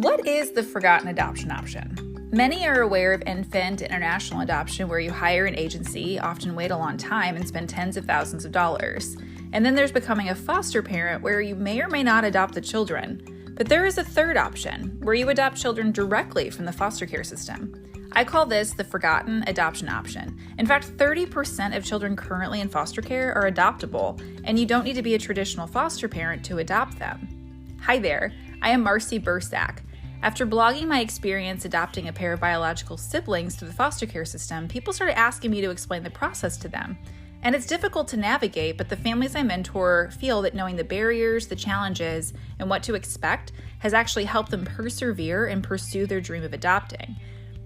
What is the forgotten adoption option? Many are aware of infant international adoption, where you hire an agency, often wait a long time, and spend tens of thousands of dollars. And then there's becoming a foster parent, where you may or may not adopt the children. But there is a third option, where you adopt children directly from the foster care system. I call this the forgotten adoption option. In fact, 30% of children currently in foster care are adoptable, and you don't need to be a traditional foster parent to adopt them. Hi there, I am Marcy Bursack. After blogging my experience adopting a pair of biological siblings through the foster care system, people started asking me to explain the process to them. And it's difficult to navigate, but the families I mentor feel that knowing the barriers, the challenges, and what to expect has actually helped them persevere and pursue their dream of adopting.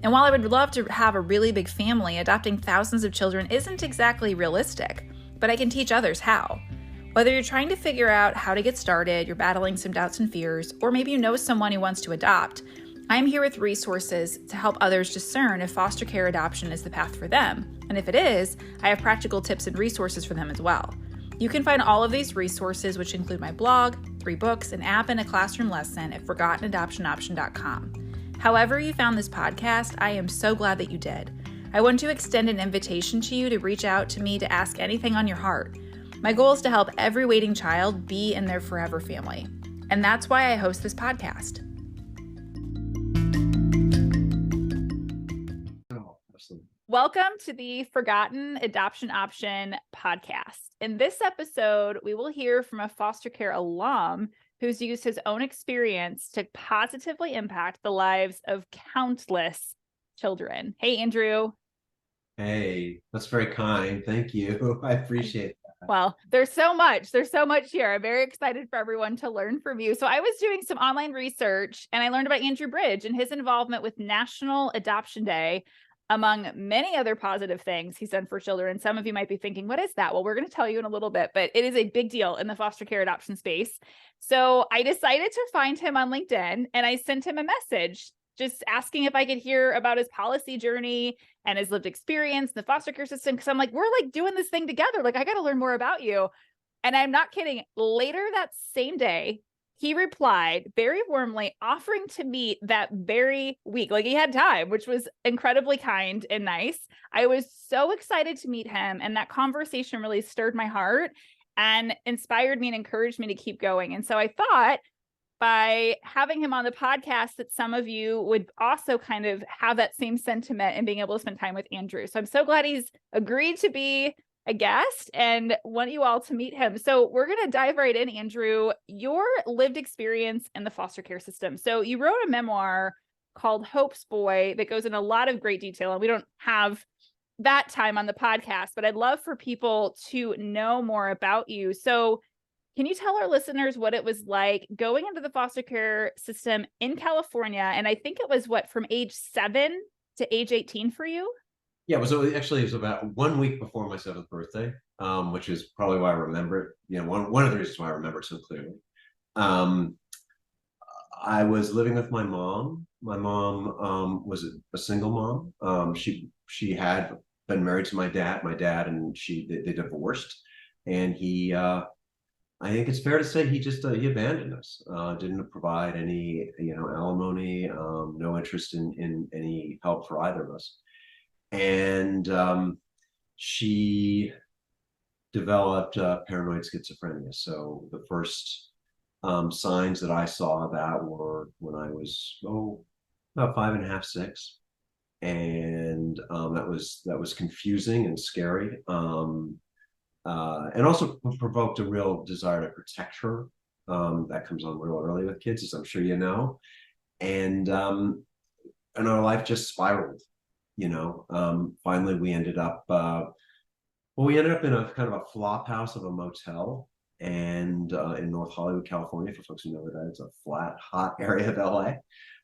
And while I would love to have a really big family, adopting thousands of children isn't exactly realistic, but I can teach others how. Whether you're trying to figure out how to get started, you're battling some doubts and fears, or maybe you know someone who wants to adopt, I'm here with resources to help others discern if foster care adoption is the path for them. And if it is, I have practical tips and resources for them as well. You can find all of these resources, which include my blog, 3 books, an app, and a classroom lesson at forgottenadoptionoption.com. However you found this podcast, I am so glad that you did. I want to extend an invitation to you to reach out to me to ask anything on your heart. My goal is to help every waiting child be in their forever family. And that's why I host this podcast. Welcome to the Forgotten Adoption Option podcast. In this episode, we will hear from a foster care alum who's used his own experience to positively impact the lives of countless children. Hey, Andrew. Hey, that's very kind. Thank you. I appreciate that. Well, there's so much here. I'm very excited for everyone to learn from you. So I was doing some online research and I learned about Andrew Bridge and his involvement with National Adoption Day, among many other positive things he's done for children. Some of you might be thinking, what is that? Well, we're going to tell you in a little bit, but it is a big deal in the foster care adoption space. So I decided to find him on LinkedIn and I sent him a message just asking if I could hear about his policy journey and his lived experience in the foster care system. Cause I'm like, we're like doing this thing together. Like, I got to learn more about you. And I'm not kidding. Later that same day, he replied very warmly, offering to meet that very week. Like, he had time, which was incredibly kind and nice. I was so excited to meet him. And that conversation really stirred my heart and inspired me and encouraged me to keep going. And so I thought, by having him on the podcast, that some of you would also kind of have that same sentiment and being able to spend time with Andrew. So I'm so glad he's agreed to be a guest and want you all to meet him. So we're going to dive right in, Andrew, your lived experience in the foster care system. So you wrote a memoir called Hope's Boy that goes in a lot of great detail, and we don't have that time on the podcast, but I'd love for people to know more about you. So can you tell our listeners what it was like going into the foster care system in California? And I think it was from age 7 to age 18 for you? Yeah, it was about 1 week before my 7th birthday, which is probably why I remember it. You know, one of the reasons why I remember it so clearly. I was living with my mom. My mom was a single mom. She had been married to my dad. My dad and they divorced, and he. I think it's fair to say he abandoned us. Didn't provide any alimony, no interest in any help for either of us. And she developed paranoid schizophrenia. So the first signs that I saw of that were when I was about 5.5, 6, and that was confusing and scary. And also provoked a real desire to protect her. That comes on real early with kids, as I'm sure you know. And our life just spiraled. Finally we ended up in a kind of a flop house of a motel, and in North Hollywood, California. For folks who know where that is, a flat, hot area of LA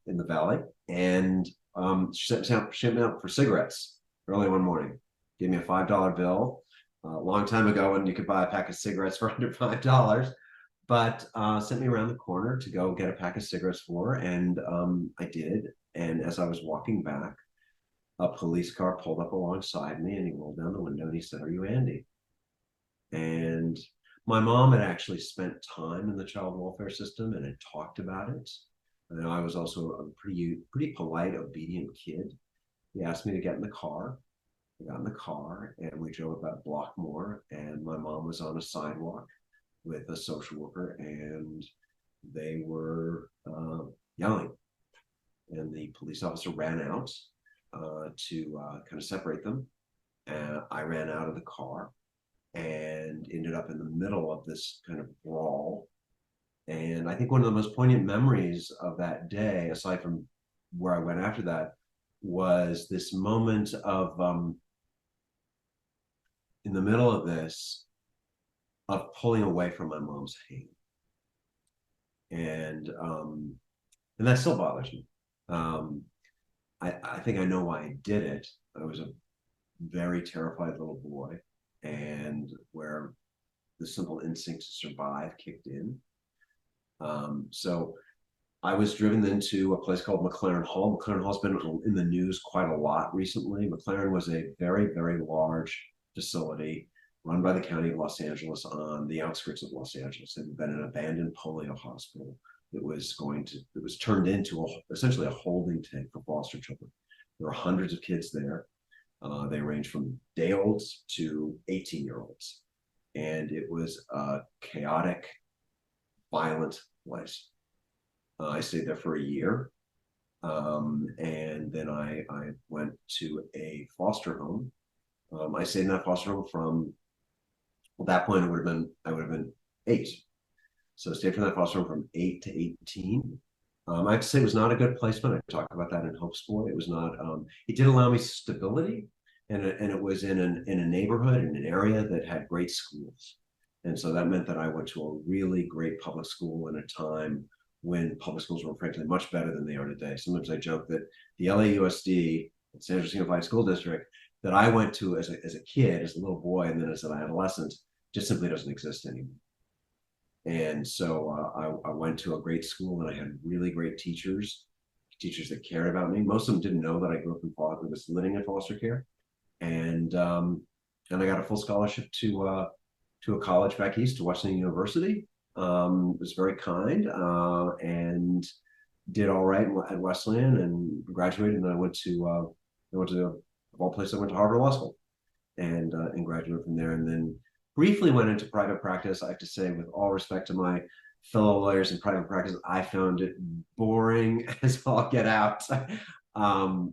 in the valley. And she sent me out for cigarettes early one morning. Gave me a $5 bill. A long time ago when you could buy a pack of cigarettes for under $5, but sent me around the corner to go get a pack of cigarettes for her, and I did. And as I was walking back, a police car pulled up alongside me, and he rolled down the window and he said, "Are you Andy?" And my mom had actually spent time in the child welfare system and had talked about it. And I was also a pretty polite, obedient kid. He asked me to get in the car. I got in the car and we drove about a block more, and my mom was on a sidewalk with a social worker, and they were yelling. And the police officer ran out to kind of separate them. And I ran out of the car and ended up in the middle of this kind of brawl. And I think one of the most poignant memories of that day, aside from where I went after that, was this moment of in the middle of this, of pulling away from my mom's hand. And that still bothers me. Um, I think I know why I did it. I was a very terrified little boy, and where the simple instinct to survive kicked in. So I was driven into a place called McLaren Hall. McLaren Hall's been in the news quite a lot recently. McLaren was a very, very large facility run by the county of Los Angeles on the outskirts of Los Angeles. It had been an abandoned polio hospital that was turned into essentially a holding tank for foster children. There were hundreds of kids there. They range from day olds to 18-year-olds. And it was a chaotic, violent place. I stayed there for a year. And then I went to a foster home. I stayed in that foster home from, at that point, I would have been 8. So I stayed from that foster home from 8 to 18. I have to say it was not a good placement. I talk about that in Hope's Boy. It was not, it did allow me stability, and it was in a neighborhood, in an area that had great schools. And so that meant that I went to a really great public school in a time when public schools were frankly much better than they are today. Sometimes I joke that the LAUSD, San Francisco Unified School District, that I went to as a kid, as a little boy, and then as an adolescent, just simply doesn't exist anymore. And so I went to a great school, and I had really great teachers that cared about me. Most of them didn't know that I grew up was living in foster care, and I got a full scholarship to a college back east, to Washington University. Was very kind, and did all right at Wesleyan, and graduated. And I went to of all places, I went to Harvard Law School, and graduated from there. And then briefly went into private practice. I have to say, with all respect to my fellow lawyers in private practice, I found it boring as all get out. The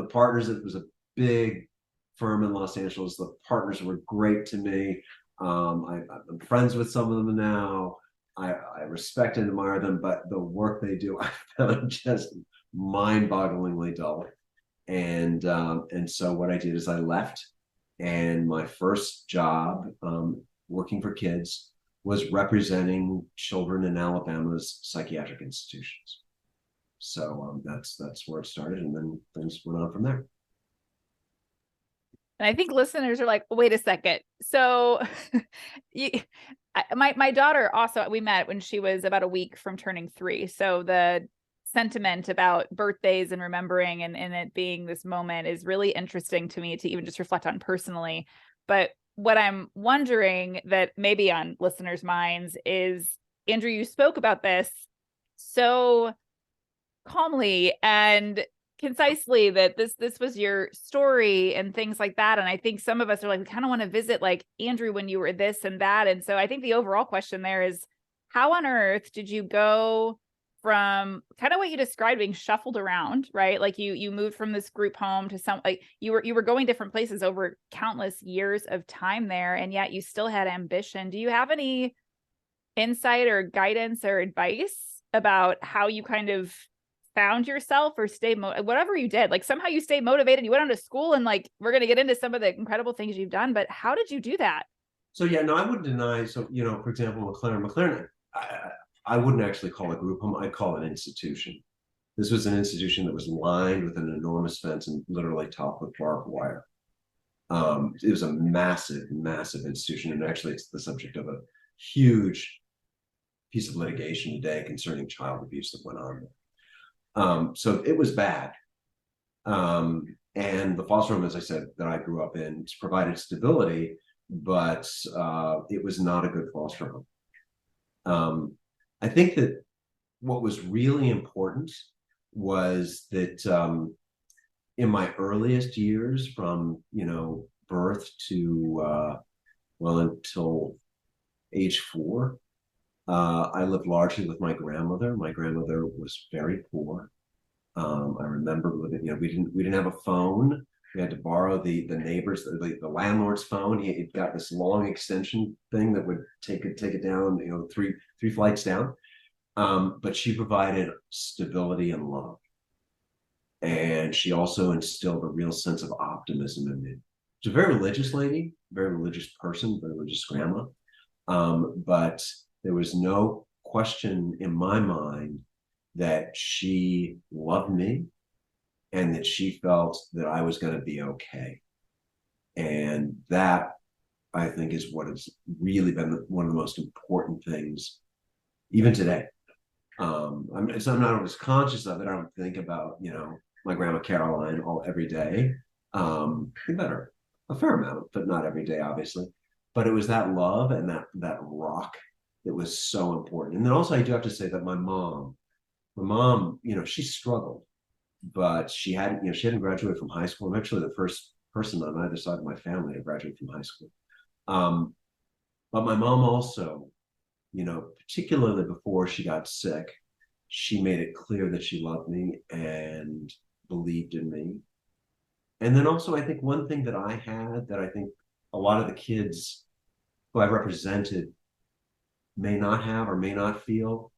partners, it was a big firm in Los Angeles. The partners were great to me. I'm friends with some of them now. I respect and admire them, but the work they do, I found just mind-bogglingly dull. And so what I did is I left, and my first job working for kids was representing children in Alabama's psychiatric institutions. So that's where it started, and then things went on from there. And I think listeners are like, wait a second. So my daughter also, we met when she was about a week from turning 3. So the sentiment about birthdays and remembering and it being this moment is really interesting to me to even just reflect on personally. But what I'm wondering that maybe on listeners' minds is, Andrew, you spoke about this so calmly and concisely, that this was your story and things like that. And I think some of us are like, we kind of want to visit like, Andrew, when you were this and that. And so I think the overall question there is, how on earth did you go from kind of what you described, being shuffled around, right? Like you moved from this group home to some, like you were going different places over countless years of time there, and yet you still had ambition. Do you have any insight or guidance or advice about how you kind of found yourself or whatever you did, like somehow you stayed motivated, you went on to school, and like, we're going to get into some of the incredible things you've done, but how did you do that? So yeah, no, I wouldn't deny. So, for example, McLaren, I wouldn't actually call it a group home. I'd call it an institution. This was an institution that was lined with an enormous fence and literally topped with barbed wire. It was a massive, massive institution. And actually, it's the subject of a huge piece of litigation today concerning child abuse that went on there. So it was bad. And the foster home, as I said, that I grew up in, provided stability, but it was not a good foster home. I think that what was really important was that in my earliest years, from birth to well, until age 4, I lived largely with my grandmother. My grandmother was very poor. I remember living, we didn't have a phone. We had to borrow the neighbors, the landlord's phone. He'd got this long extension thing that would take it down, three flights down. But she provided stability and love. And she also instilled a real sense of optimism in me. She's a very religious lady, very religious person, very religious grandma. But there was no question in my mind that she loved me and that she felt that I was going to be okay. And that, I think, is what has really been one of the most important things, even today. I'm not always conscious of it. I don't think about, my grandma Caroline every day. Better, a fair amount, but not every day, obviously. But it was that love and that rock that was so important. And then also, I do have to say that my mom, she struggled, but she hadn't graduated from high school. I'm actually the first person on either side of my family to graduate from high school. But my mom also, particularly before she got sick, she made it clear that she loved me and believed in me. And then also, I think one thing that I had that I think a lot of the kids who I represented may not have or may not feel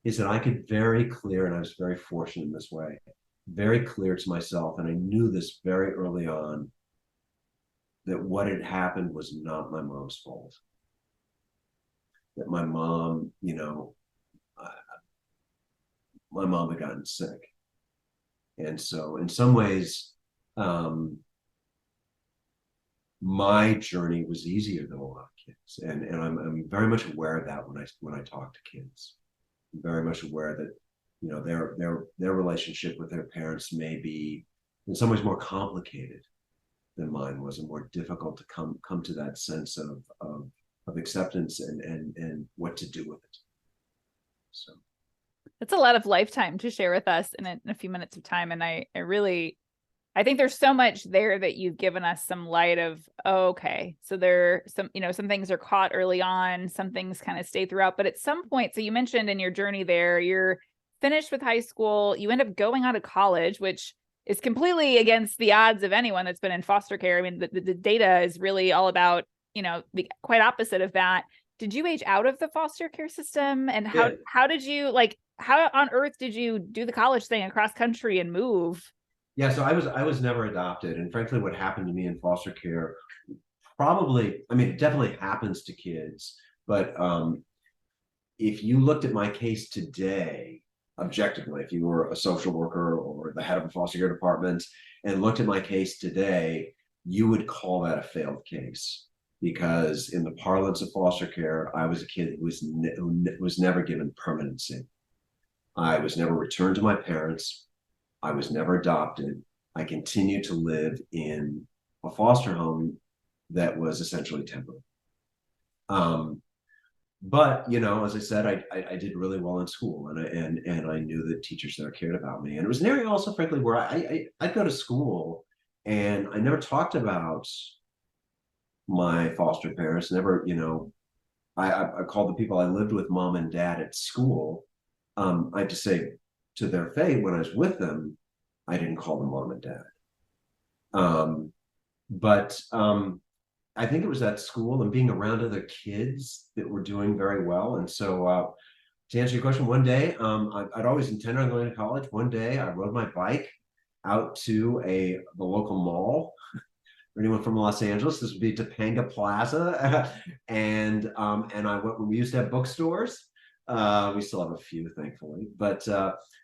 is that I could very clear, and I was very fortunate in this way, very clear to myself, and I knew this very early on, that what had happened was not my mom's fault. That my mom, my mom had gotten sick. And so in some ways, my journey was easier than a lot of kids. And I'm very much aware of that when I talk to kids. I'm very much aware that, their relationship with their parents may be in some ways more complicated than mine was, and more difficult to come to that sense of acceptance and what to do with it. So that's a lot of lifetime to share with us in a few minutes of time. And I think there's so much there that you've given us some light of, okay, so there some things are caught early on, some things kind of stay throughout, but at some point, so you mentioned in your journey there, you're finished with high school, you end up going out of college, which is completely against the odds of anyone that's been in foster care. I mean, the data is really all about, the quite opposite of that. Did you age out of the foster care system? And how did you, how on earth did you do the college thing across country and move? Yeah, so I was never adopted, and frankly, what happened to me in foster care, probably, I mean, it definitely happens to kids, but if you looked at my case today, objectively, if you were a social worker or the head of a foster care department and looked at my case today, you would call that a failed case, because in the parlance of foster care, I was a kid who was never given permanency. I was never returned to my parents. I was never adopted. I continued to live in a foster home that was essentially temporary. But as I said, I did really well in school, and I knew that teachers there cared about me. And it was an area also, frankly, where I'd go to school and I never talked about my foster parents. Never, I called the people I lived with mom and dad at school. I have to say, to their fate, when I was with them, I didn't call them mom and dad. But I think it was at school and being around other kids that were doing very well. And so to answer your question, one day, I'd always intended on going to college. One day I rode my bike out to the local mall. For anyone from Los Angeles, this would be Topanga Plaza. and I went, we used to have bookstores. We still have a few, thankfully. But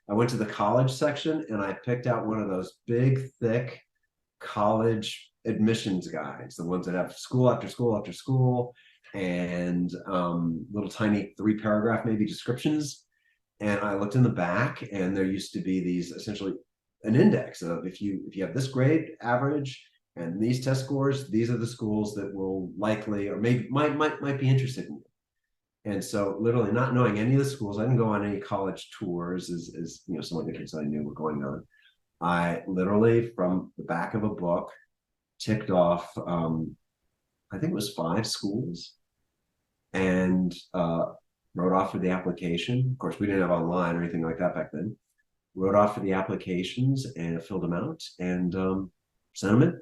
I went to the college section and I picked out one of those big, thick college admissions guides, the ones that have school after school after school, and little tiny 3-paragraph maybe descriptions. And I looked in the back, and there used to be these, essentially an index of, if you have this grade average and these test scores, these are the schools that will likely or maybe might be interested in you. And so literally not knowing any of the schools, I didn't go on any college tours as you know, some of the kids I knew were going on. I literally from the back of a book ticked off, I think it was 5 schools, and wrote off for the application. Of course, we didn't have online or anything like that back then. Wrote off for the applications and filled them out and sent them in,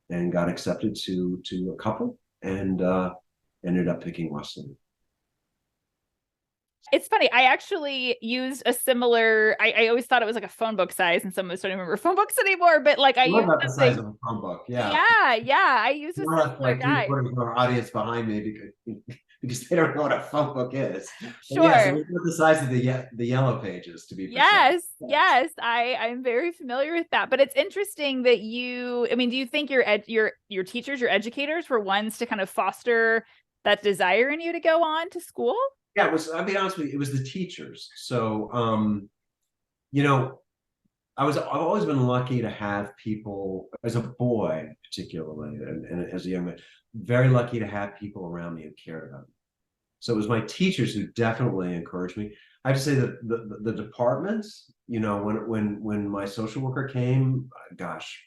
and got accepted to a couple, and ended up picking Wesleyan. It's funny. I actually used a similar, I always thought it was like a phone book size, and some of us don't even remember phone books anymore, but like I What used about the size something. of a Chromebook? Yeah. Yeah. I used a More or less similar like three guide. quarters of our audience behind me because they don't know what a phone book is. But yes, it Sure. was the size of the yellow pages, to be precise. Yes, yes, I'm very familiar with that. But it's interesting that I mean, do you think your teachers, your educators were ones to kind of foster that desire in you to go on to school? Yeah, it was, I'll be honest with you, it was the teachers. So you know, I've always been lucky to have people as a boy, particularly, and as a young man, very lucky to have people around me who cared about me. So it was my teachers who definitely encouraged me. I have to say that the departments, you know, when my social worker came, gosh,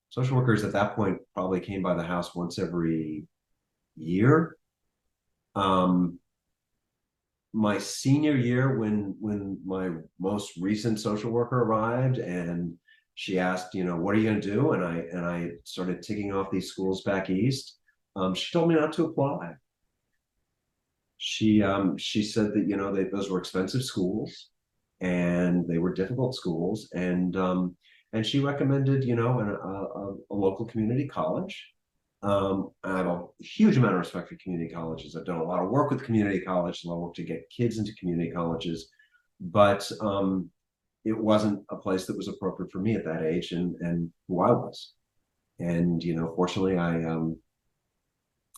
social workers at that point probably came by the house once every year. Um, my senior year, when my most recent social worker arrived, and she asked, you know, what are you going to do? And I started ticking off these schools back east. She told me not to apply. She said that, you know, those were expensive schools and they were difficult schools, and she recommended, you know, a local community college. I have a huge amount of respect for community colleges. I've done a lot of work with community colleges, a lot of work to get kids into community colleges, but it wasn't a place that was appropriate for me at that age and who I was. And you know, fortunately,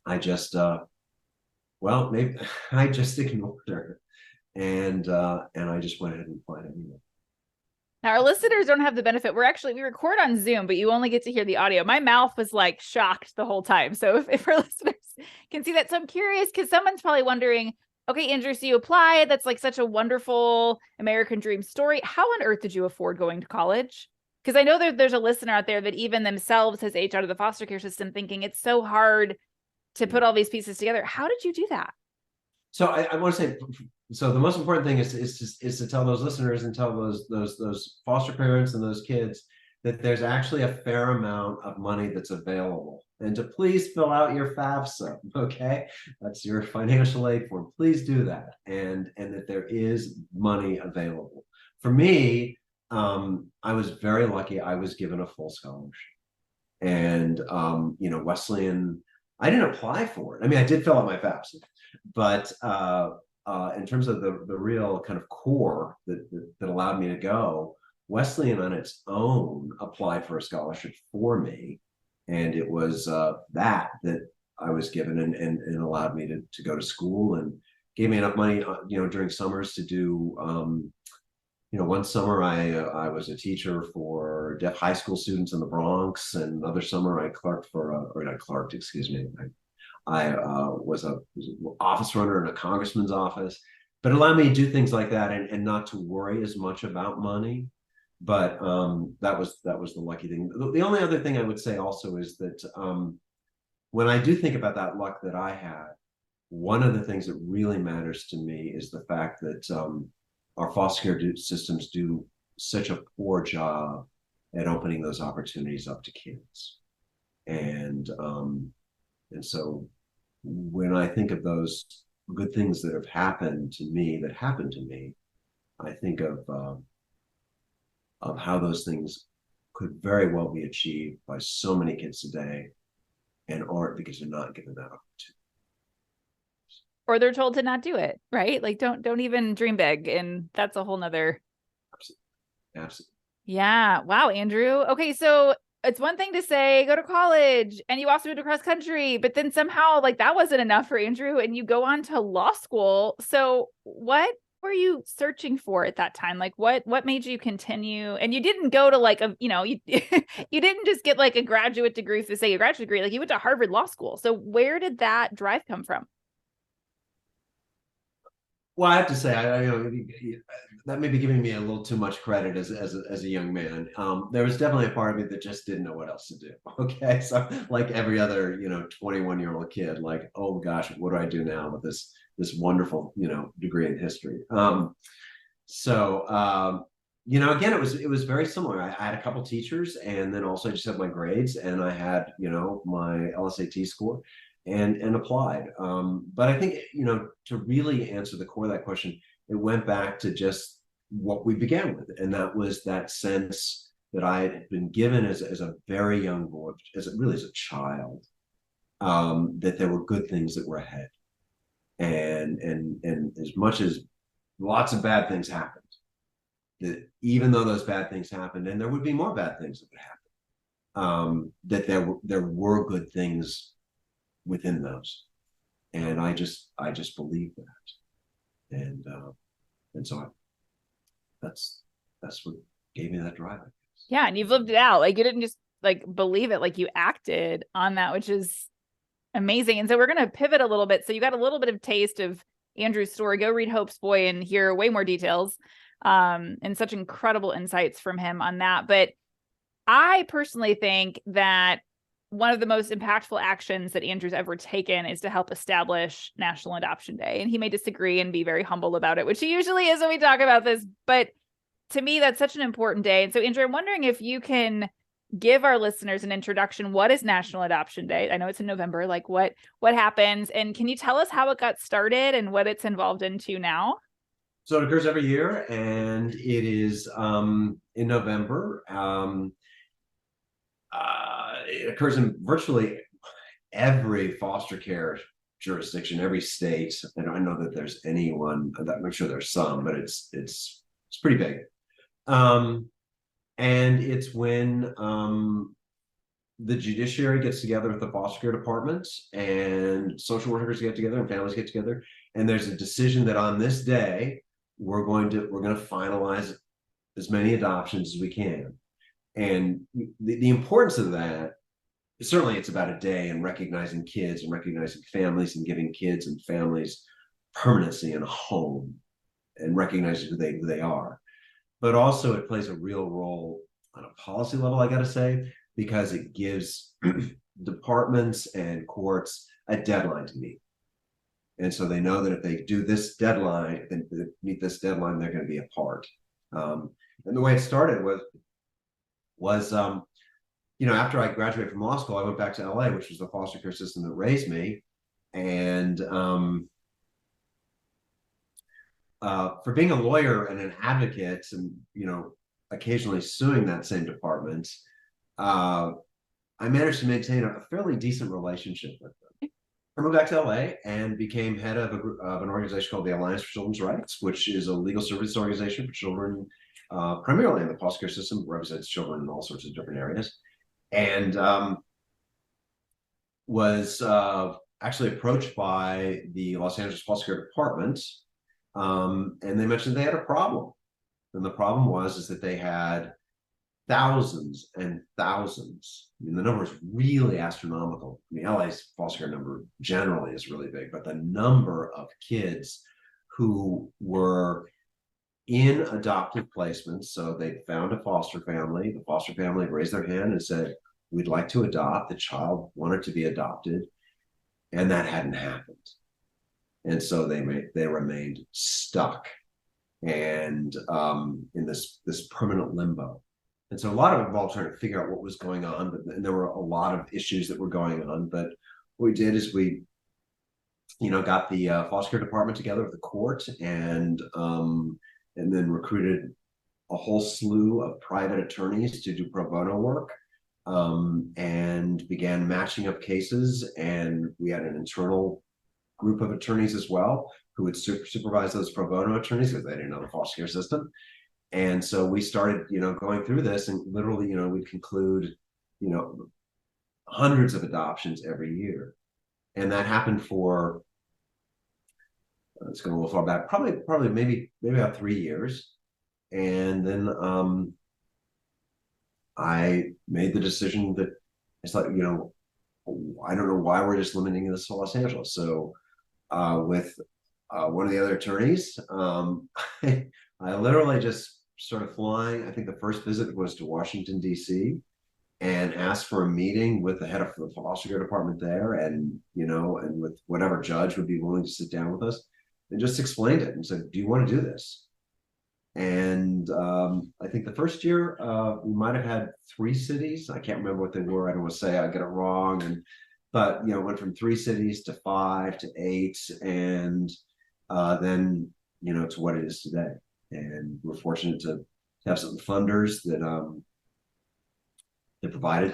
I just well, maybe I just ignored her, and I just went ahead and applied anyway. Now, our listeners don't have the benefit. We record on Zoom, but you only get to hear the audio. My mouth was like shocked the whole time. So if our listeners can see that. So I'm curious because someone's probably wondering, okay, Andrew, so you applied. That's like such a wonderful American dream story. How on earth did you afford going to college? Because I know there's a listener out there that even themselves has aged out of the foster care system thinking it's so hard to put all these pieces together. How did you do that? So I want to say, so the most important thing is to tell those listeners and tell those foster parents and those kids that there's actually a fair amount of money that's available, and to please fill out your FAFSA. Okay, that's your financial aid form. Please do that, and that there is money available. For me, I was very lucky. I was given a full scholarship, and you know, Wesleyan. I didn't apply for it. I mean, I did fill out my FAFSA, but in terms of the real kind of core that allowed me to go, Wesleyan on its own applied for a scholarship for me, and it was that I was given, and allowed me to go to school, and gave me enough money, you know, during summers to do. You know, one summer I was a teacher for deaf high school students in the Bronx, and another summer I clerked for or not clerked, excuse me. I was an office runner in a congressman's office, but it allowed me to do things like that, and not to worry as much about money. But that was the lucky thing. The only other thing I would say also is that when I do think about that luck that I had, one of the things that really matters to me is the fact that our foster care systems do such a poor job at opening those opportunities up to kids, and so when I think of those good things that have happened to me, I think of how those things could very well be achieved by so many kids today, and aren't because they're not given that opportunity. Or they're told to not do it, right? Like don't even dream big. And that's a whole nother. Absolutely. Absolutely. Yeah. Wow, Andrew. Okay, so it's one thing to say go to college and you also moved across country, but then somehow like that wasn't enough for Andrew and you go on to law school. So what were you searching for at that time? Like what made you continue? And you didn't go to like a, you know, you you didn't just get like a graduate degree for say a graduate degree, like you went to Harvard Law School. So where did that drive come from? Well, I have to say, that may be giving me a little too much credit as a young man. There was definitely a part of me that just didn't know what else to do. Okay, so like every other 21-year-old kid, like, oh gosh, what do I do now with this wonderful degree in history? Again, it was very similar. I had a couple teachers, and then also I just had my grades, and I had my LSAT score, and applied. But I think to really answer the core of that question, it went back to just what we began with, and that was that sense that I had been given as a very young boy, really as a child, that there were good things that were ahead, and as much as lots of bad things happened, that even though those bad things happened, and there would be more bad things that would happen, that there were good things within those, and I just believe that, and so that's what gave me that drive, I guess. Yeah, and you've lived it out. Like you didn't just like believe it, like you acted on that, which is amazing. And so we're going to pivot a little bit. So you got a little bit of taste of Andrew's story. Go read Hope's Boy and hear way more details, and such incredible insights from him on that. But I personally think that one of the most impactful actions that Andrew's ever taken is to help establish National Adoption Day. And he may disagree and be very humble about it, which he usually is when we talk about this. But to me, that's such an important day. And so, Andrew, I'm wondering if you can give our listeners an introduction. What is National Adoption Day? I know it's in November. Like what happens? And can you tell us how it got started and what it's involved into now? So it occurs every year, and it is in November. It occurs in virtually every foster care jurisdiction, every state. I don't know that there's anyone. I'm sure there's some, but it's pretty big. And it's when the judiciary gets together with the foster care department, and social workers get together, and families get together, and there's a decision that on this day we're going to finalize as many adoptions as we can. And the importance of that, certainly it's about a day and recognizing kids and recognizing families and giving kids and families permanency in a home and recognizing who they are. But also it plays a real role on a policy level, I got to say, because it gives departments and courts a deadline to meet. And so they know that if they do this deadline, if they meet this deadline, they're going to be a part. And the way it started was after I graduated from law school, I went back to LA, which was the foster care system that raised me. And for being a lawyer and an advocate, and occasionally suing that same department, I managed to maintain a fairly decent relationship with them. I moved back to LA and became head of an organization called the Alliance for Children's Rights, which is a legal service organization for children, primarily in the foster care system, represents children in all sorts of different areas, and was actually approached by the Los Angeles Foster Care Department, and they mentioned they had a problem. And the problem is that they had thousands and thousands. I mean, the number is really astronomical. I mean, LA's foster care number generally is really big, but the number of kids who were in adoptive placements, so they found a foster family, the foster family raised their hand and said, we'd like to adopt. The child wanted to be adopted, and that hadn't happened. And so they remained stuck and in this permanent limbo. And so a lot of it involved trying to figure out what was going on, and there were a lot of issues that were going on. But what we did is we, got the foster care department together with the court, and then recruited a whole slew of private attorneys to do pro bono work, and began matching up cases. And we had an internal group of attorneys as well who would supervise those pro bono attorneys because they didn't know the foster care system. And so we started, going through this, and literally, we'd conclude, hundreds of adoptions every year. And that happened for, it's going a little far back, probably maybe about 3 years. And then I made the decision that it's like, I don't know why we're just limiting this to Los Angeles. So with one of the other attorneys. I literally just started flying. I think the first visit was to Washington, D.C., and asked for a meeting with the head of the foster care department there, and and with whatever judge would be willing to sit down with us, and just explained it and said, "Do you want to do this?" And I think the first year we might have had 3 cities. I can't remember what they were. I don't want to say I get it wrong. But went from 3 cities to 5 to 8, and then to what it is today. And we're fortunate to have some funders that provided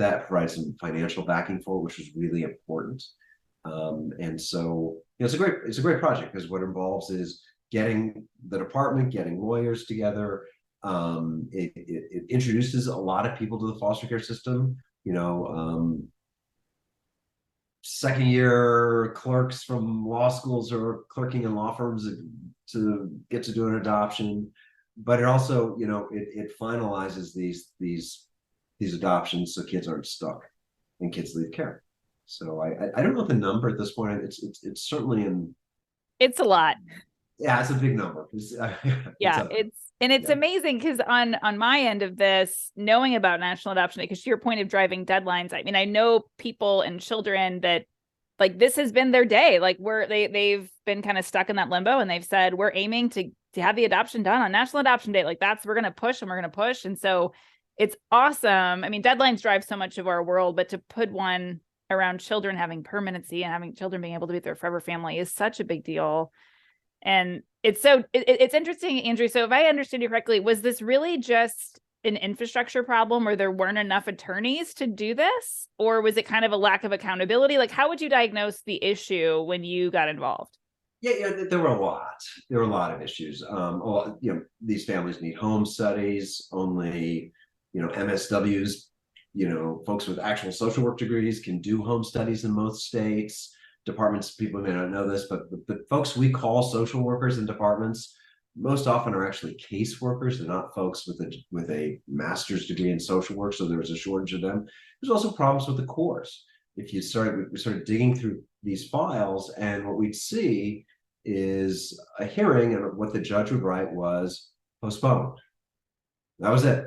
some financial backing for it, which was really important. And so it's a great project, because what it involves is getting the department, getting lawyers together. It introduces a lot of people to the foster care system. Second year clerks from law schools or clerking in law firms to get to do an adoption, but it also it finalizes these adoptions, so kids aren't stuck and kids leave care. So I don't know the number at this point. It's certainly in. It's a lot. Yeah, it's a big number. It's amazing, because on my end of this, knowing about National Adoption Day, because to your point of driving deadlines, I mean, I know people and children that like this has been their day. Like they've been kind of stuck in that limbo, and they've said, we're aiming to have the adoption done on National Adoption Day. Like we're going to push, and we're going to push. And so it's awesome. I mean, deadlines drive so much of our world, but to put one around children having permanency and having children being able to be with their forever family is such a big deal. And it's interesting, Andrew. So if I understood you correctly, was this really just an infrastructure problem where there weren't enough attorneys to do this? Or was it kind of a lack of accountability? Like, how would you diagnose the issue when you got involved? Yeah, there were a lot. There were a lot of issues. These families need home studies. Only, MSWs, folks with actual social work degrees can do home studies in most states. Departments, people may not know this, but the folks we call social workers in departments most often are actually caseworkers. They're not folks with a master's degree in social work, so there was a shortage of them. There's also problems with the course. We started digging through these files, and what we'd see is a hearing, and what the judge would write was postponed. That was it,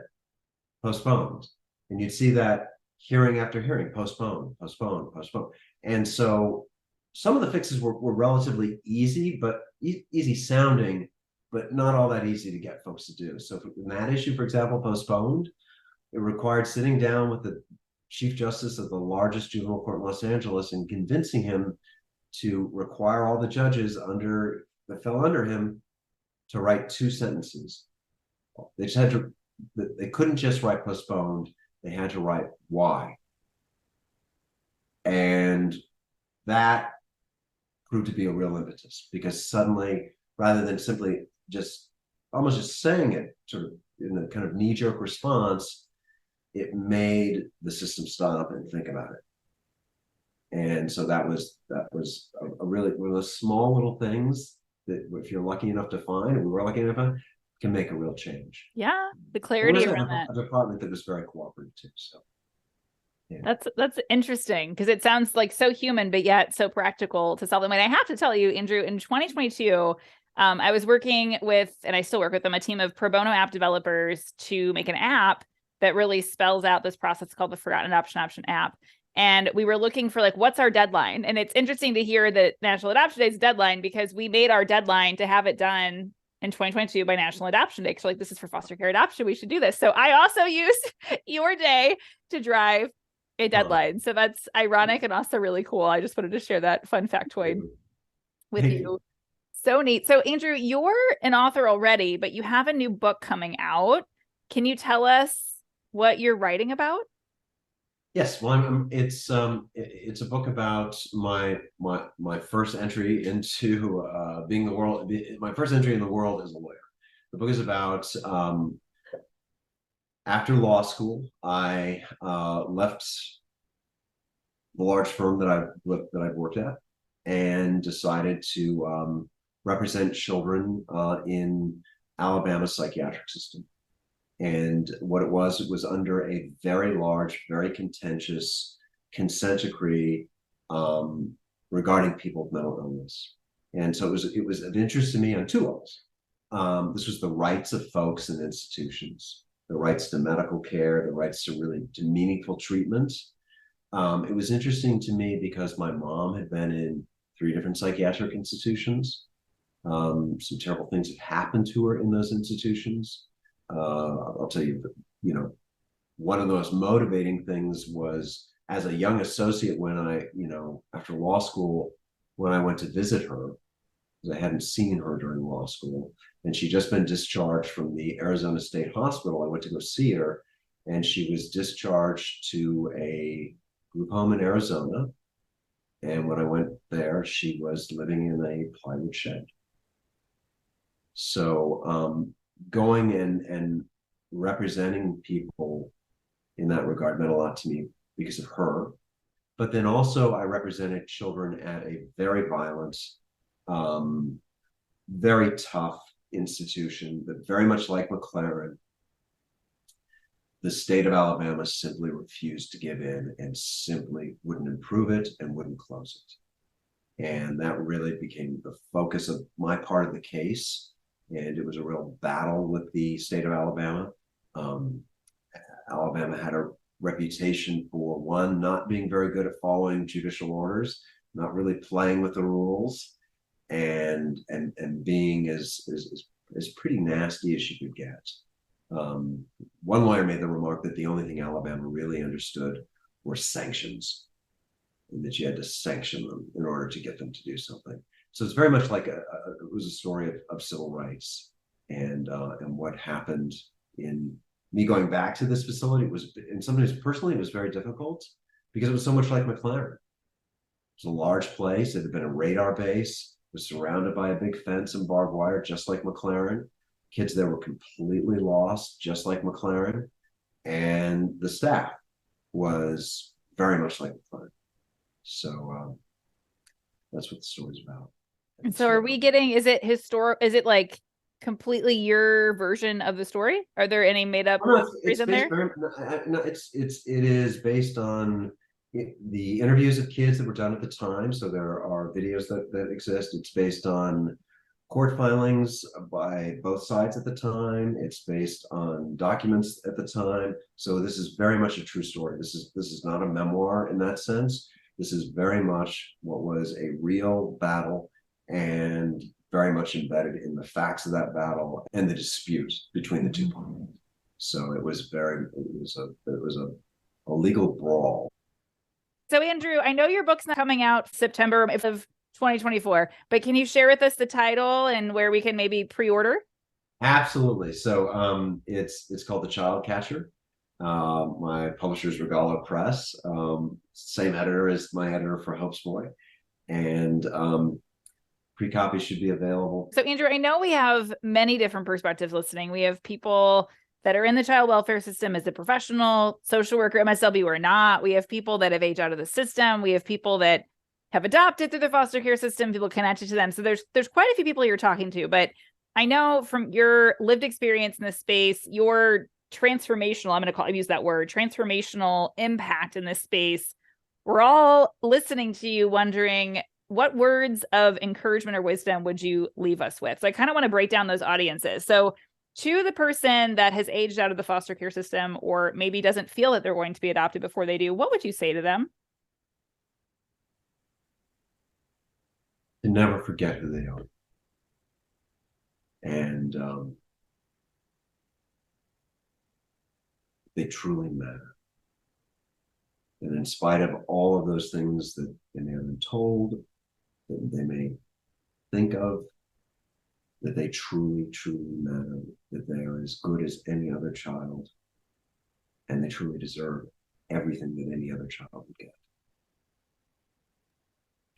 postponed. And you'd see that hearing after hearing, postponed, postponed, postponed. And so some of the fixes were relatively easy, but easy sounding, but not all that easy to get folks to do. So in that issue, for example, postponed, it required sitting down with the Chief Justice of the largest juvenile court in Los Angeles and convincing him to require all the judges that fell under him to write 2 sentences. They just had to. They couldn't just write postponed. They had to write why, and that proved to be a real impetus, because suddenly, rather than simply almost just saying it sort of in a kind of knee-jerk response, it made the system stop and think about it. And so that was a really one of those small little things that, if you're lucky enough to find, and we were lucky enough to find, can make a real change. Yeah, the clarity around that. A department that was very cooperative too. So yeah. That's interesting, because it sounds like so human, but yet so practical to solve them. And I have to tell you, Andrew, in 2022, I was working with, and I still work with them, a team of pro bono app developers to make an app that really spells out this process called the Forgotten Adoption Option app. And we were looking for what's our deadline? And it's interesting to hear that National Adoption Day's deadline, because we made our deadline to have it done in 2022 by National Adoption Day. So this is for foster care adoption. We should do this. So I also used your day to drive a deadline. So that's ironic and also really cool. I just wanted to share that fun factoid with you. So neat. So Andrew, you're an author already, but you have a new book coming out. Can you tell us what you're writing about? Yes, well, it's a book about my first entry into being the world. My first entry in the world as a lawyer. The book is about after law school, I left the large firm that I've worked at, and decided to represent children in Alabama's psychiatric system. And what it was under a very large, very contentious consent decree regarding people with mental illness. And so it was of interest to me on two levels. This was the rights of folks in institutions, the rights to medical care, the rights to meaningful treatment. It was interesting to me because my mom had been in 3 different psychiatric institutions. Some terrible things have happened to her in those institutions. I'll tell you, one of the most motivating things was as a young associate when after law school, when I went to visit her, because I hadn't seen her during law school, and she'd just been discharged from the Arizona State Hospital. I went to go see her, and she was discharged to a group home in Arizona. And when I went there, she was living in a plywood shed. So going and representing people in that regard meant a lot to me because of her. But then also I represented children at a very violent, very tough institution that very much like McLaren, the state of Alabama simply refused to give in and simply wouldn't improve it and wouldn't close it. And that really became the focus of my part of the case. And it was a real battle with the state of Alabama. Alabama had a reputation for, one, not being very good at following judicial orders, not really playing with the rules, and being as pretty nasty as you could get. One lawyer made the remark that the only thing Alabama really understood were sanctions, and that you had to sanction them in order to get them to do something. So it's very much like it was a story of civil rights, and what happened in me going back to this facility was, in some ways personally, it was very difficult because it was so much like McLaren. It was a large place. It had been a radar base. It was surrounded by a big fence and barbed wire, just like McLaren. Kids there were completely lost, just like McLaren. And the staff was very much like McLaren. So that's what the story's about. And so are we getting, is it historic? Is it like completely your version of the story? Are there any made up stories in there? It is based on the interviews of kids that were done at the time. So there are videos that exist. It's based on court filings by both sides at the time. It's based on documents at the time. So this is very much a true story. This is not a memoir in that sense. This is very much what was a real battle, and very much embedded in the facts of that battle and the dispute between the two parties. So it was a legal brawl. So Andrew, I know your book's not coming out September of 2024, but can you share with us the title and where we can maybe pre-order? Absolutely. So it's called The Child Catcher. My publisher is Regalo Press, same editor as my editor for Hope's Boy, and pre-copy should be available. So Andrew, I know we have many different perspectives listening. We have people that are in the child welfare system as a professional, social worker, MSLB or not. We have people that have aged out of the system. We have people that have adopted through the foster care system, people connected to them. So there's quite a few people you're talking to, but I know from your lived experience in this space, your transformational, I'm use that word, transformational impact in this space. We're all listening to you wondering, what words of encouragement or wisdom would you leave us with? So I kind of want to break down those audiences. So to the person that has aged out of the foster care system, or maybe doesn't feel that they're going to be adopted before they do, what would you say to them? To never forget who they are. And they truly matter. And in spite of all of those things that they may have been told, that they may think of, that they truly, truly matter, that they are as good as any other child, and they truly deserve everything that any other child would get.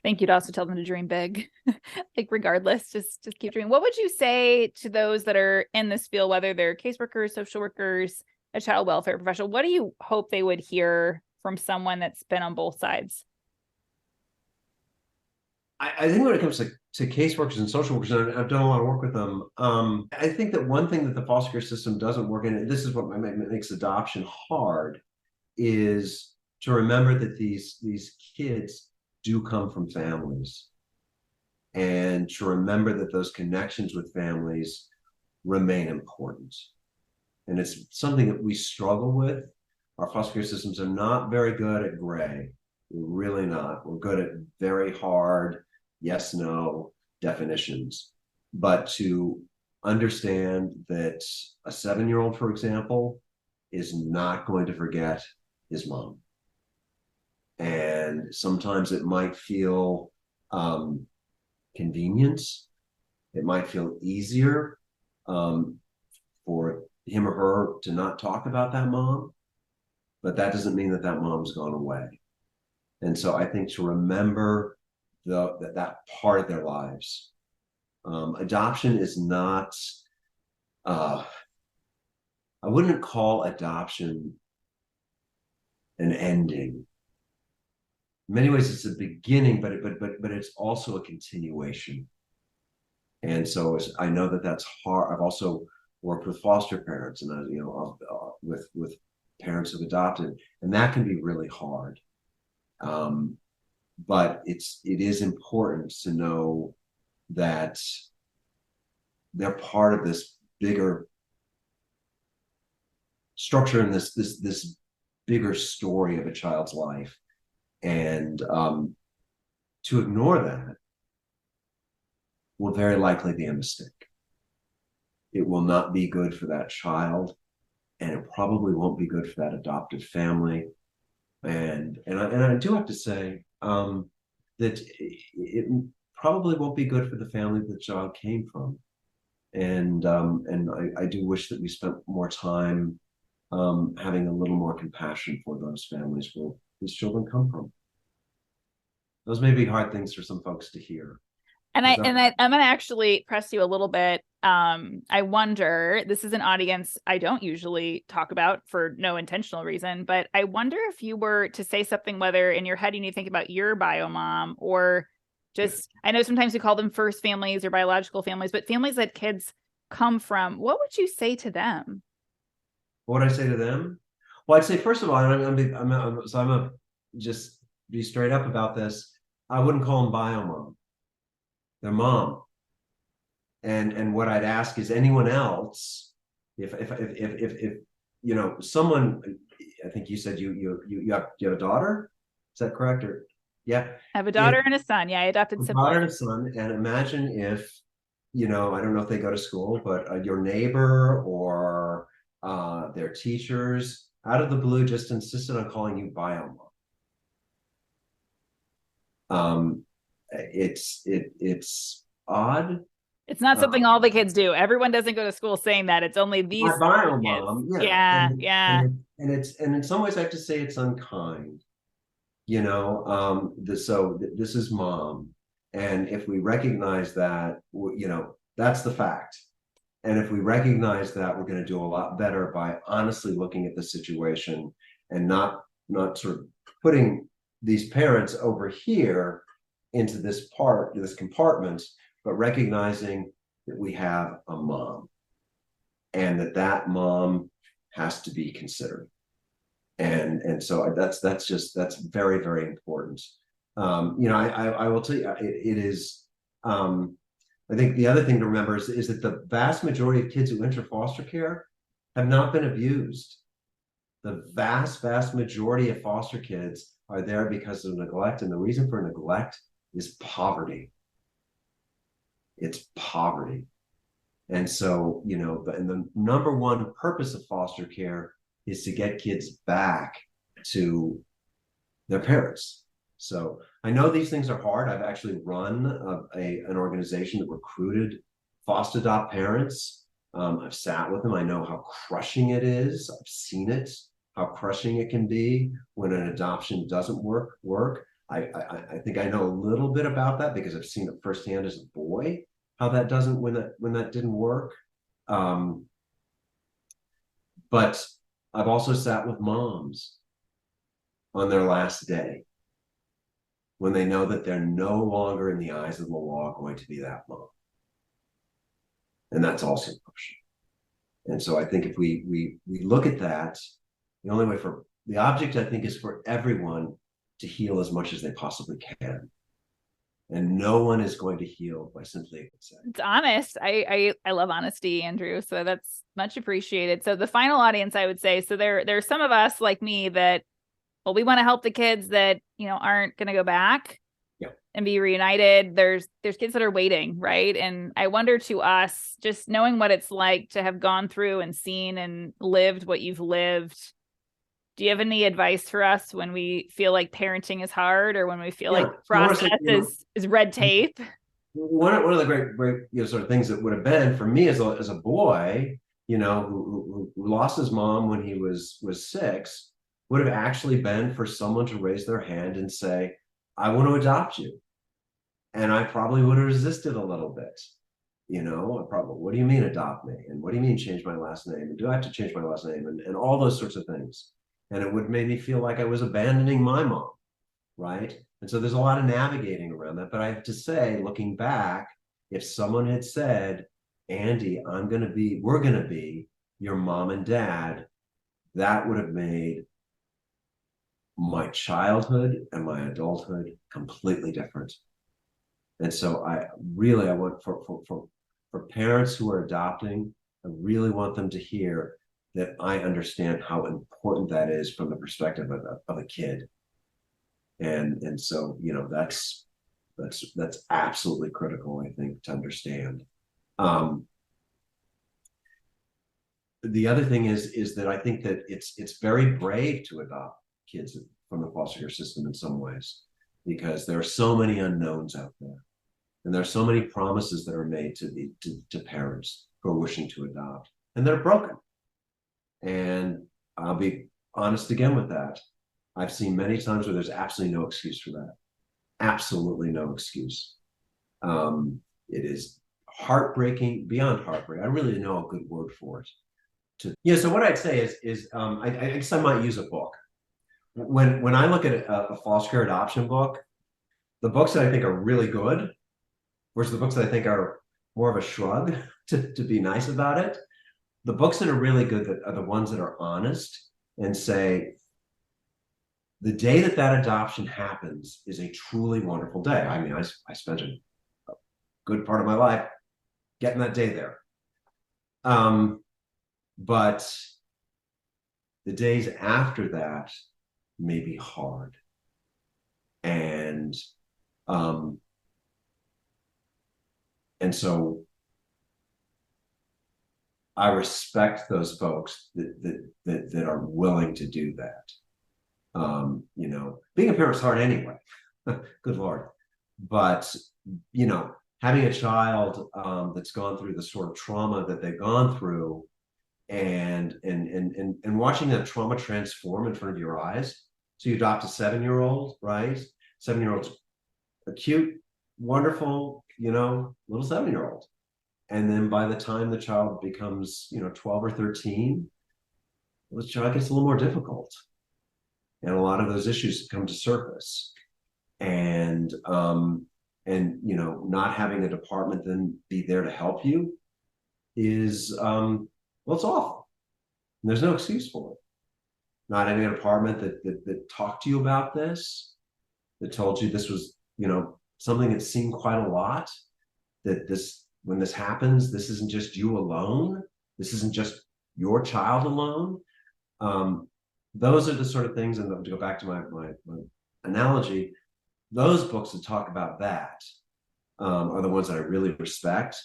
Think you'd also tell them to dream big, like regardless, just keep dreaming. What would you say to those that are in this field, whether they're caseworkers, social workers, a child welfare professional? What do you hope they would hear from someone that's been on both sides? I think when it comes to caseworkers and social workers, and I've done a lot of work with them, I think that one thing that the foster care system doesn't work in, and this is what makes adoption hard, is to remember that these kids do come from families, and to remember that those connections with families remain important. And it's something that we struggle with. Our foster care systems are not very good at gray. We're really not. We're good at very hard yes, no definitions. But to understand that a 7-year-old, for example, is not going to forget his mom. And sometimes it might feel convenient. It might feel easier for him or her to not talk about that mom, but that doesn't mean that that mom's gone away. And so I think to remember that part of their lives. Adoption is not, I wouldn't call adoption an ending. In many ways, it's a beginning, but it's also a continuation. And so I know that that's hard. I've also worked with foster parents, and with parents who've adopted, and that can be really hard. But it is important to know that they're part of this bigger structure and this bigger story of a child's life. And to ignore that will very likely be a mistake. It will not be good for that child, and it probably won't be good for that adopted family. And I do have to say that it probably won't be good for the family the child came from. And I do wish that we spent more time having a little more compassion for those families where these children come from. Those may be hard things for some folks to hear. And I'm going to actually press you a little bit. I wonder, this is an audience I don't usually talk about for no intentional reason, but I wonder if you were to say something, whether in your head you need to think about your bio mom or just, I know sometimes we call them first families or biological families, but families that kids come from, what would you say to them? What would I say to them? Well, I'd say, first of all, I'm just be straight up about this. I wouldn't call them bio mom. Their mom. And what I'd ask is anyone else, if someone, I think you said you have a daughter, is that correct? Or yeah, I have a daughter and a son. Yeah, I adopted siblings. Daughter and a son, and imagine if I don't know if they go to school, but your neighbor or their teachers out of the blue just insisted on calling you bio mom. It's odd. It's not something all the kids do. Everyone doesn't go to school saying that. It's only these my bio mom. Yeah. And in some ways I have to say it's unkind. So this is mom. And if we recognize that, that's the fact. And if we recognize that, we're going to do a lot better by honestly looking at the situation and not sort of putting these parents over here into this compartment, but recognizing that we have a mom and that mom has to be considered. And so that's very, very important. I will tell you, it is, I think the other thing to remember is that the vast majority of kids who enter foster care have not been abused. The vast, vast majority of foster kids are there because of neglect. And the reason for neglect is poverty. It's poverty. And so, and the number one purpose of foster care is to get kids back to their parents. So I know these things are hard. I've actually run an organization that recruited foster adopt parents. I've sat with them. I know how crushing it is. I've seen it, how crushing it can be when an adoption doesn't work. I think I know a little bit about that because I've seen it firsthand as a boy, how that doesn't when that didn't work. But I've also sat with moms on their last day when they know that they're no longer in the eyes of the law going to be that mom. And that's also crushing. And so I think if we look at that, the only way for the object, I think, is for everyone to heal as much as they possibly can. And no one is going to heal by simply saying. It's honest. I love honesty, Andrew. So that's much appreciated. So the final audience, I would say, so there's some of us like me that, well, we want to help the kids that, aren't going to go back and be reunited. There's kids that are waiting, right? And I wonder, to us, just knowing what it's like to have gone through and seen and lived what you've lived, do you have any advice for us when we feel like parenting is hard, or when we feel like the process is red tape? One of the great sort of things that would have been for me as a boy, who lost his mom when he was 6, would have actually been for someone to raise their hand and say, I want to adopt you. And I probably would have resisted a little bit. What do you mean adopt me? And what do you mean change my last name? And do I have to change my last name? And all those sorts of things. And it would make me feel like I was abandoning my mom, right? And so there's a lot of navigating around that. But I have to say, looking back, if someone had said, Andy, we're going to be your mom and dad, that would have made my childhood and my adulthood completely different. And so I want for parents who are adopting, I really want them to hear that I understand how important that is from the perspective of a kid. And so, that's absolutely critical, I think, to understand. The other thing is that I think that it's very brave to adopt kids from the foster care system in some ways, because there are so many unknowns out there. And there are so many promises that are made to parents who are wishing to adopt, and they're broken. And I'll be honest again with that. I've seen many times where there's absolutely no excuse for that. Absolutely no excuse. It is heartbreaking, beyond heartbreak. I really didn't know a good word for it. So what I'd say is I guess I might use a book. When I look at a foster care adoption book, the books that I think are really good, versus the books that I think are more of a shrug, to be nice about it, the books that are really good are the ones that are honest and say, the day that adoption happens is a truly wonderful day. I mean, I spent a good part of my life getting that day there. But the days after that may be hard. And so I respect those folks that are willing to do that. Being a parent's hard anyway. Good Lord. But, having a child that's gone through the sort of trauma that they've gone through, and watching that trauma transform in front of your eyes. So you adopt a 7-year-old, right? 7-year-old's a cute, wonderful, little 7-year-old. And then by the time the child becomes, 12 or 13, the child gets a little more difficult. And a lot of those issues come to surface. And not having a department then be there to help you is, it's awful. And there's no excuse for it. Not having a department that talked to you about this, that told you this was, something that's seen quite a lot, that when this happens, this isn't just you alone. This isn't just your child alone. Those are the sort of things, and to go back to my analogy, those books that talk about that are the ones that I really respect,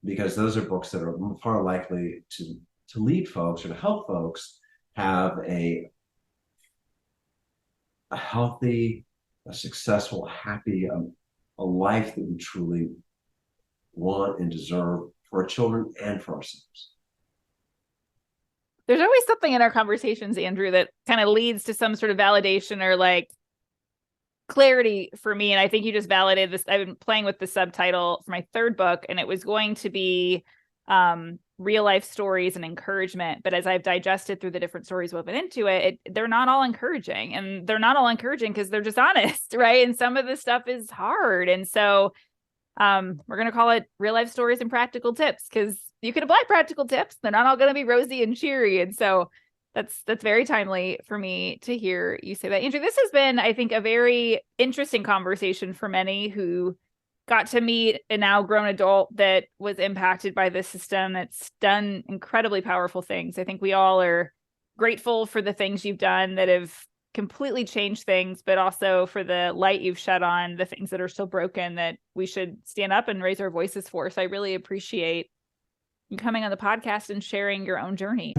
because those are books that are far likely to lead folks or to help folks have a healthy, a successful, happy, a life that we truly want and deserve for our children and for ourselves. There's always something in our conversations, Andrew, that kind of leads to some sort of validation or like clarity for me. And I think you just validated this. I've been playing with the subtitle for my third book, and it was going to be real life stories and encouragement. But as I've digested through the different stories woven into it, they're not all encouraging, and they're not all encouraging because they're just honest, right? And some of this stuff is hard. And so we're going to call it real life stories and practical tips, because you can apply practical tips. They're not all going to be rosy and cheery. And so that's very timely for me to hear you say that. Andrew, this has been, I think, a very interesting conversation for many who got to meet a now grown adult that was impacted by this system that's done incredibly powerful things. I think we all are grateful for the things you've done that have completely changed things, but also for the light you've shed on the things that are still broken that we should stand up and raise our voices for. So I really appreciate you coming on the podcast and sharing your own journey.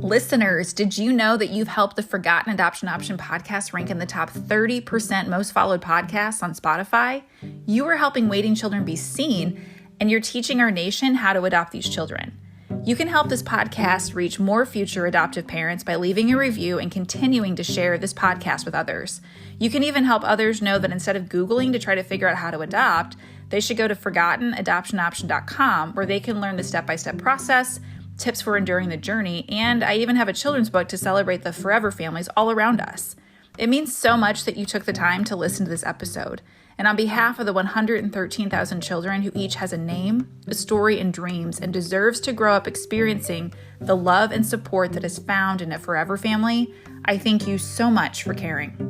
Listeners, did you know that you've helped the Forgotten Adoption Option podcast rank in the top 30% most followed podcasts on Spotify? You are helping waiting children be seen, and you're teaching our nation how to adopt these children. You can help this podcast reach more future adoptive parents by leaving a review and continuing to share this podcast with others. You can even help others know that instead of Googling to try to figure out how to adopt, they should go to ForgottenAdoptionOption.com, where they can learn the step-by-step process, tips for enduring the journey, and I even have a children's book to celebrate the forever families all around us. It means so much that you took the time to listen to this episode. And on behalf of the 113,000 children who each has a name, a story, and dreams, and deserves to grow up experiencing the love and support that is found in a forever family, I thank you so much for caring.